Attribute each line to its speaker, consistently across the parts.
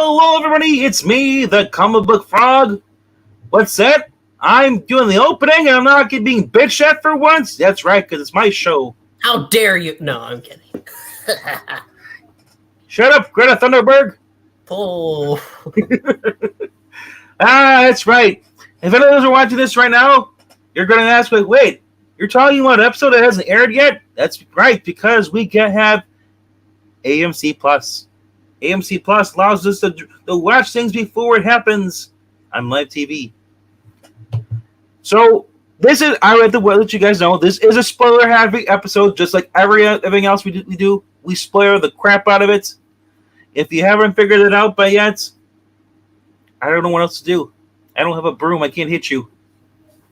Speaker 1: Hello, everybody. It's me, the comic book frog. What's that? I'm doing the opening, and I'm not being bitched at for once. That's right, because it's my show.
Speaker 2: How dare you? No, I'm kidding.
Speaker 1: Shut up, Greta Thunberg.
Speaker 2: Oh.
Speaker 1: That's right. If any of those are watching this right now, you're going to ask, wait, you're talking about an episode that hasn't aired yet? That's right, because we can have AMC Plus. AMC Plus allows us to watch things before it happens on live TV. So this is, I have to let you guys know, this is a spoiler-heavy episode, just like everything else we do. We spoil the crap out of it. If you haven't figured it out by yet, I don't know what else to do. I don't have a broom. I can't hit you.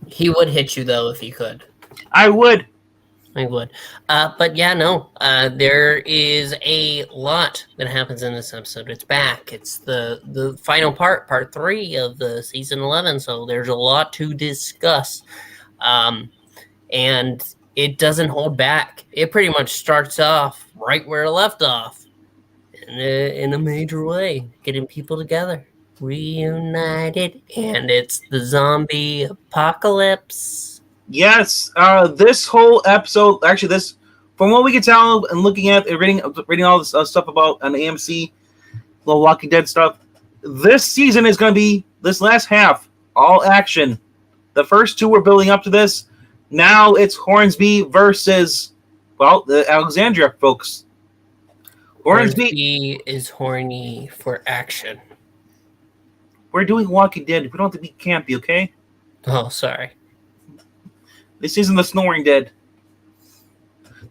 Speaker 2: He would hit you, though, if he could.
Speaker 1: I would.
Speaker 2: But yeah, no. There is a lot that happens in this episode. It's back. It's the final part 3 of the season 11. So there's a lot to discuss. And it doesn't hold back. It pretty much starts off right where it left off. In a major way. Getting people together. Reunited. And it's the zombie apocalypse.
Speaker 1: Yes, this whole episode, actually, this, from what we can tell and looking at and reading all this stuff about on AMC, the Walking Dead stuff, this season is going to be, this last half, all action. The first two were building up to this. Now it's Hornsby versus, well, the Alexandria folks.
Speaker 2: Hornsby is horny for action.
Speaker 1: We're doing Walking Dead. We don't have to be campy, okay?
Speaker 2: Oh, sorry.
Speaker 1: This isn't the Snoring Dead.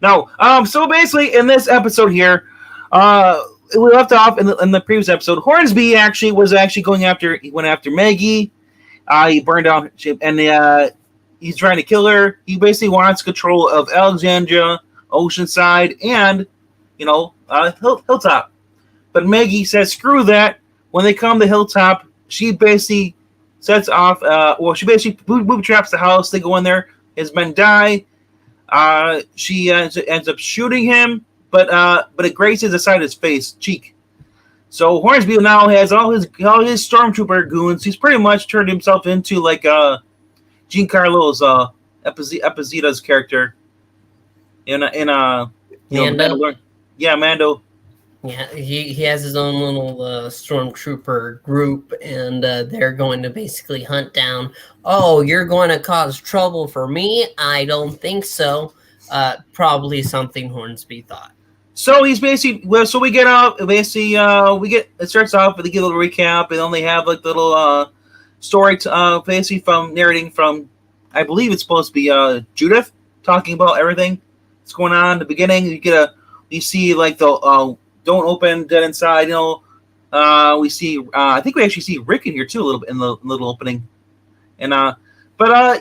Speaker 1: No. So basically, in this episode here, we left off in the previous episode. Hornsby went after Maggie. He burned down, and he's trying to kill her. He basically wants control of Alexandria, Oceanside, and Hilltop. But Maggie says, "Screw that." When they come to Hilltop, she basically sets off. She basically booby traps the house. They go in there. His men die. She ends up shooting him, but it grazes the side of his cheek. So Hornsby now has all his stormtrooper goons. He's pretty much turned himself into like Giancarlo's Esposito's character in
Speaker 2: Mando?
Speaker 1: Mando.
Speaker 2: Yeah, he has his own little stormtrooper group, and they're going to basically hunt down, oh, you're going to cause trouble for me? I don't think so. Probably something Hornsby thought. So
Speaker 1: he's basically, so we get out, basically, it starts off with a little recap, and then they have like little story, basically narrating from, I believe it's supposed to be Judith, talking about everything that's going on in the beginning. You see like the, don't open, dead inside. We see. I think we actually see Rick in here too a little bit in the little opening. And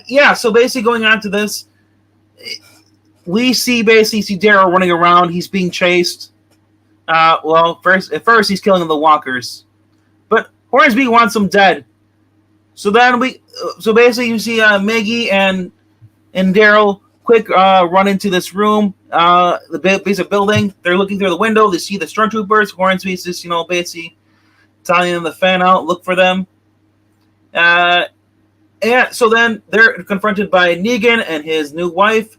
Speaker 1: yeah. So basically, going on to this, we see Daryl running around. He's being chased. At first he's killing the walkers, but Hornsby wants him dead. So then basically you see Maggie and Daryl quick run into this room. The basic building. They're looking through the window. They see the stormtroopers. Hornsby's just, basically telling them to fan out, look for them. And so then they're confronted by Negan and his new wife.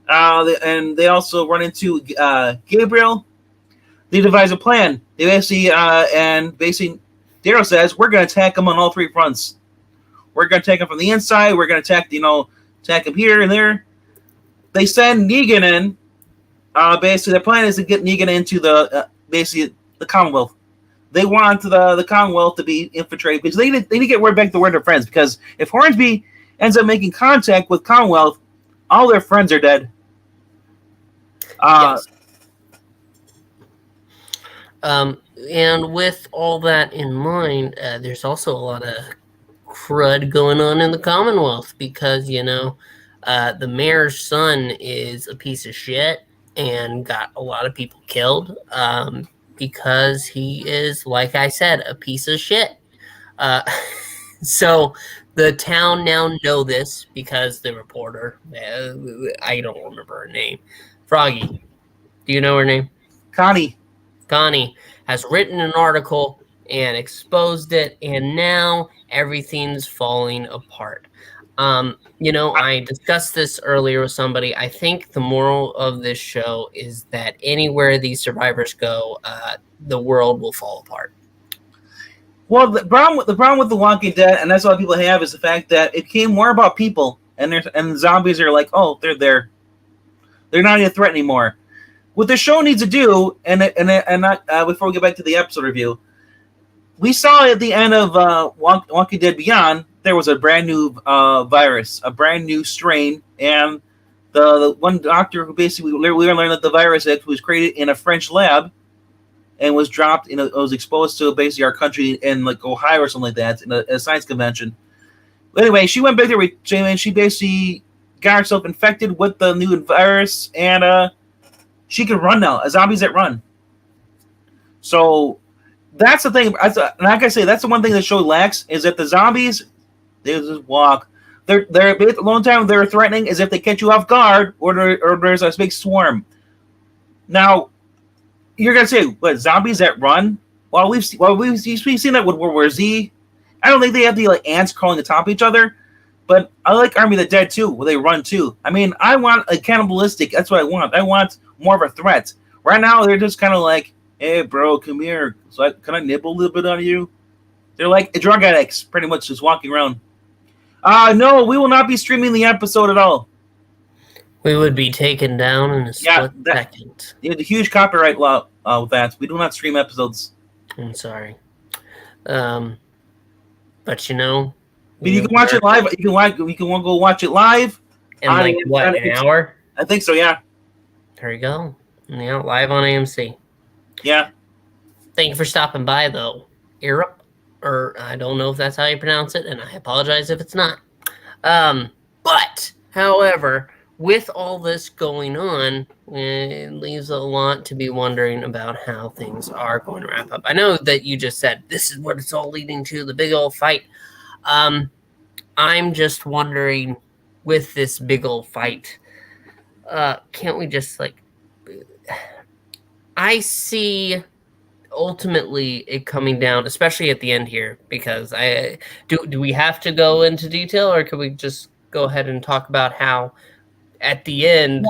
Speaker 1: And they also run into Gabriel. They devise a plan. They basically Daryl says, we're going to attack them on all three fronts. We're going to attack them from the inside. We're going to attack them here and there. They send Negan in. Basically, their plan is to get Negan into the Commonwealth. They want the Commonwealth to be infiltrated because they need to get word back to their friends. Because if Hornsby ends up making contact with Commonwealth, all their friends are dead.
Speaker 2: Yes. And with all that in mind, there's also a lot of crud going on in the Commonwealth because the mayor's son is a piece of shit and got a lot of people killed because he is, like I said, a piece of shit. So the town now know this because the reporter, I don't remember her name, Froggy, do you know her name?
Speaker 1: Connie
Speaker 2: has written an article and exposed it, and now everything's falling apart. I discussed this earlier with somebody. I think the moral of this show is that anywhere these survivors go, the world will fall apart.
Speaker 1: Well, the problem with The Walking Dead, and that's what people have, is the fact that it became more about people, and the zombies are like, oh, they're there, they're not a threat anymore. What the show needs to do, and not before we get back to the episode review, we saw at the end of Walking Dead Beyond, there was a brand new virus, a brand new strain, and the one doctor who basically we learned that the virus that was created in a French lab and was dropped it was exposed to basically our country in like Ohio or something like that in a science convention. But anyway, she went back there and she basically got herself infected with the new virus, and she can run now. Zombies that run. So that's the thing. Like I say, that's the one thing the show lacks is that the zombies they just walk. They're the long time they're threatening is if they catch you off guard or there's a big swarm. Now you're gonna say, what, zombies that run? Well, we've seen that with World War Z. I don't think they have the like ants crawling atop each other, but I like Army of the Dead too, where they run too. I mean, I want a cannibalistic. That's what I want. I want more of a threat. Right now, they're just kind of like, hey, bro, come here. So can I nibble a little bit on you? They're like drug addicts, pretty much just walking around. No, we will not be streaming the episode at all.
Speaker 2: We would be taken down in a split second.
Speaker 1: Yeah, the huge copyright law with that. We do not stream episodes.
Speaker 2: I'm sorry. But you know...
Speaker 1: But you can watch it live. You can go watch it live.
Speaker 2: In like, what, an hour?
Speaker 1: I think so, yeah.
Speaker 2: There you go. Yeah, live on AMC.
Speaker 1: Yeah.
Speaker 2: Thank you for stopping by, though. Europe. Or I don't know if that's how you pronounce it, and I apologize if it's not. But, however, with all this going on, it leaves a lot to be wondering about how things are going to wrap up. I know that you just said this is what it's all leading to, the big old fight. I'm just wondering, with this big old fight, can't we just, like... I see... ultimately it coming down, especially at the end here, because do we have to go into detail, or could we just go ahead and talk about how at the end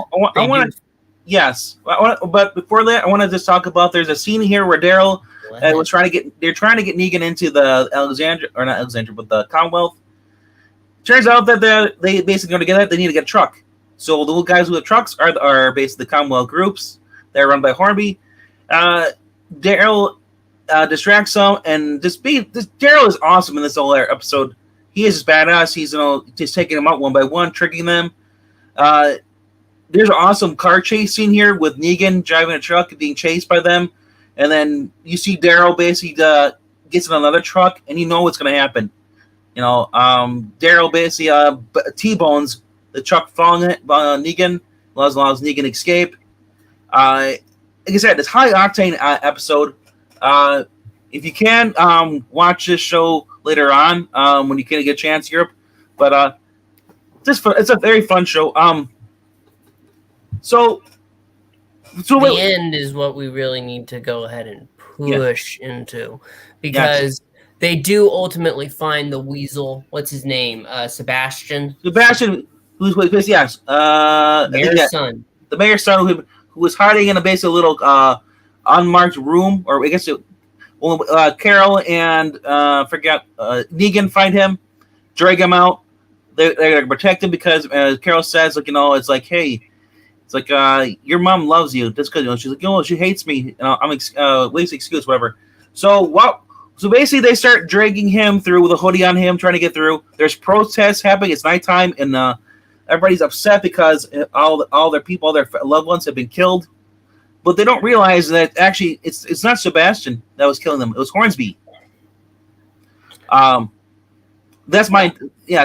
Speaker 1: yes, but before that I want to just talk about there's a scene here where Daryl was trying to get Negan into the the Commonwealth. Turns out that they basically going to get it, they need to get a truck. So the little guys who have trucks are basically the Commonwealth groups. They're run by Hornsby. Daryl distracts them, and Daryl is awesome in this whole episode. He is just badass. He's just taking them out one by one, tricking them. There's an awesome car chase scene here with Negan driving a truck and being chased by them, and then you see Daryl basically gets in another truck, and you know what's going to happen. Daryl basically T-bones the truck following Negan, allows Negan escape. Like I said, this high octane episode. If you can watch this show later on when you can get a chance, Europe. But it's a very fun show. So
Speaker 2: the end is what we really need to go ahead and push into, because they do ultimately find the weasel. What's his name? Sebastian.
Speaker 1: Sebastian, who's
Speaker 2: mayor's son.
Speaker 1: The mayor's son who was hiding in a little unmarked room, or I guess Carol and Negan find him, drag him out. They're gonna protect him because Carol says, it's like, hey, it's like your mom loves you. That's good. She's like, she hates me. I'm least excuse, whatever. So basically they start dragging him through with a hoodie on him, trying to get through. There's protests happening. It's nighttime, and everybody's upset because all their people, all their loved ones have been killed. But they don't realize that actually it's not Sebastian that was killing them. It was Hornsby. That's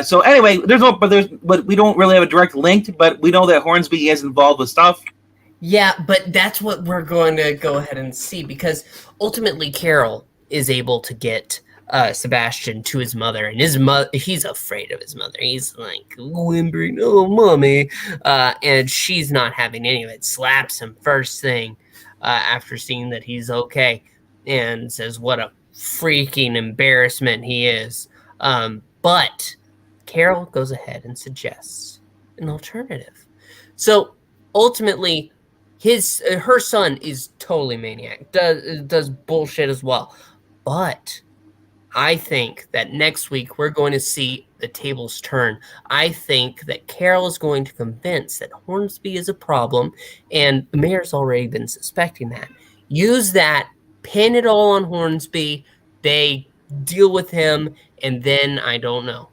Speaker 1: So anyway, but we don't really have a direct link. But we know that Hornsby is involved with stuff.
Speaker 2: Yeah, but that's what we're going to go ahead and see, because ultimately Carol is able to get Sebastian to his mother, and his mother, he's afraid of his mother. He's like whimpering, "Oh, mommy," and she's not having any of it. Slaps him first thing after seeing that he's okay, and says, "What a freaking embarrassment he is. But Carol goes ahead and suggests an alternative. So ultimately, her son is totally maniac, does bullshit as well. But I think that next week we're going to see the tables turn. I think that Carol is going to convince that Hornsby is a problem, and the mayor's already been suspecting that. Use that, pin it all on Hornsby, they deal with him, and then I don't know.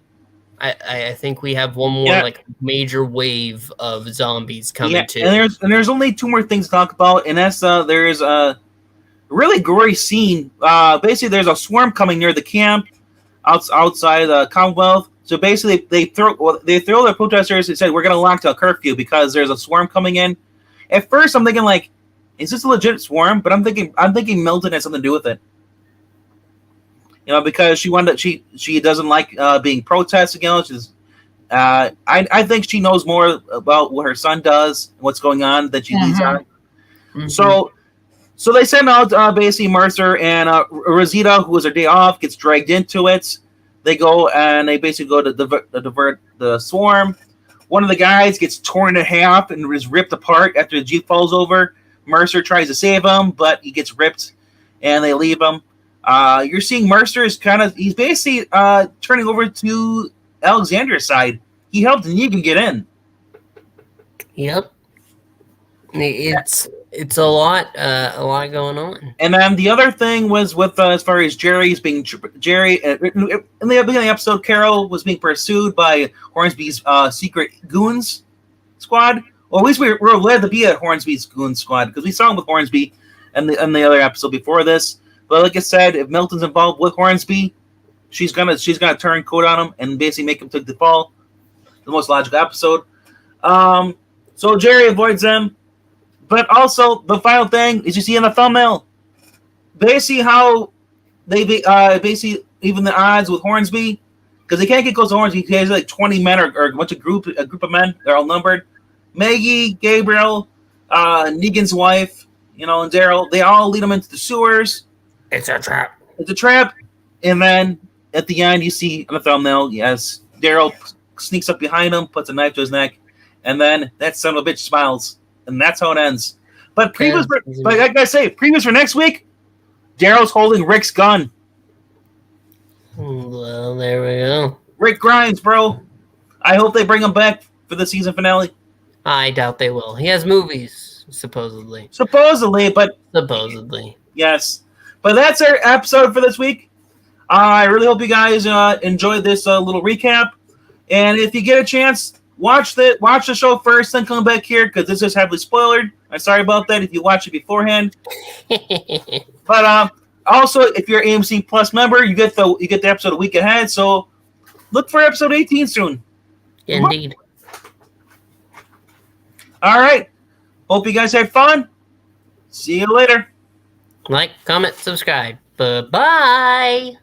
Speaker 2: I think we have one more major wave of zombies coming too.
Speaker 1: And there's only two more things to talk about, and that's there's a really gory scene. Basically, there's a swarm coming near the camp outside the Commonwealth. So basically, they throw their protesters and said we're gonna lock down a curfew because there's a swarm coming in. At first, I'm thinking like, is this a legit swarm? But I'm thinking Milton has something to do with it. Because she doesn't like being protested against. I think she knows more about what her son does, what's going on, that she leads on. Mm-hmm. So they send out basically Mercer and Rosita, who was her day off, gets dragged into it. They go and they basically go to divert the swarm. One of the guys gets torn in half and is ripped apart after the Jeep falls over. Mercer tries to save him, but he gets ripped, and they leave him. You're seeing Mercer he's basically turning over to Alexander's side. He helped Negan get in.
Speaker 2: Yep. It's a lot going on.
Speaker 1: And then the other thing was with as far as Jerry's being Jerry in the beginning of the episode, Carol was being pursued by Hornsby's secret goons squad. Well, at least we were glad to be at Hornsby's goons squad because we saw him with Hornsby in the other episode before this. But like I said, if Milton's involved with Hornsby, she's gonna turn code on him and basically make him take the fall. The most logical episode. So Jerry avoids them. But also, the final thing is you see in the thumbnail, basically how they basically even the odds with Hornsby, because they can't get close to Hornsby. He has like 20 men or a group of men. They're all numbered. Maggie, Gabriel, Negan's wife, and Daryl. They all lead him into the sewers.
Speaker 2: It's a trap.
Speaker 1: It's a trap. And then at the end, you see on the thumbnail, yes, Daryl sneaks up behind him, puts a knife to his neck, and then that son of a bitch smiles. And that's how it ends. But like I say, previews for next week, Daryl's holding Rick's gun.
Speaker 2: Well, there we go.
Speaker 1: Rick Grimes, bro. I hope they bring him back for the season finale.
Speaker 2: I doubt they will. He has movies, supposedly.
Speaker 1: But...
Speaker 2: Supposedly.
Speaker 1: Yes. But that's our episode for this week. I really hope you guys enjoyed this little recap. And if you get a chance... Watch the show first, then come back here because this is heavily spoiled. I'm sorry about that if you watch it beforehand. But also, if you're an AMC Plus member, you get the episode a week ahead. So look for episode 18 soon.
Speaker 2: Indeed.
Speaker 1: All right. Hope you guys had fun. See you later.
Speaker 2: Like, comment, subscribe. Bye-bye.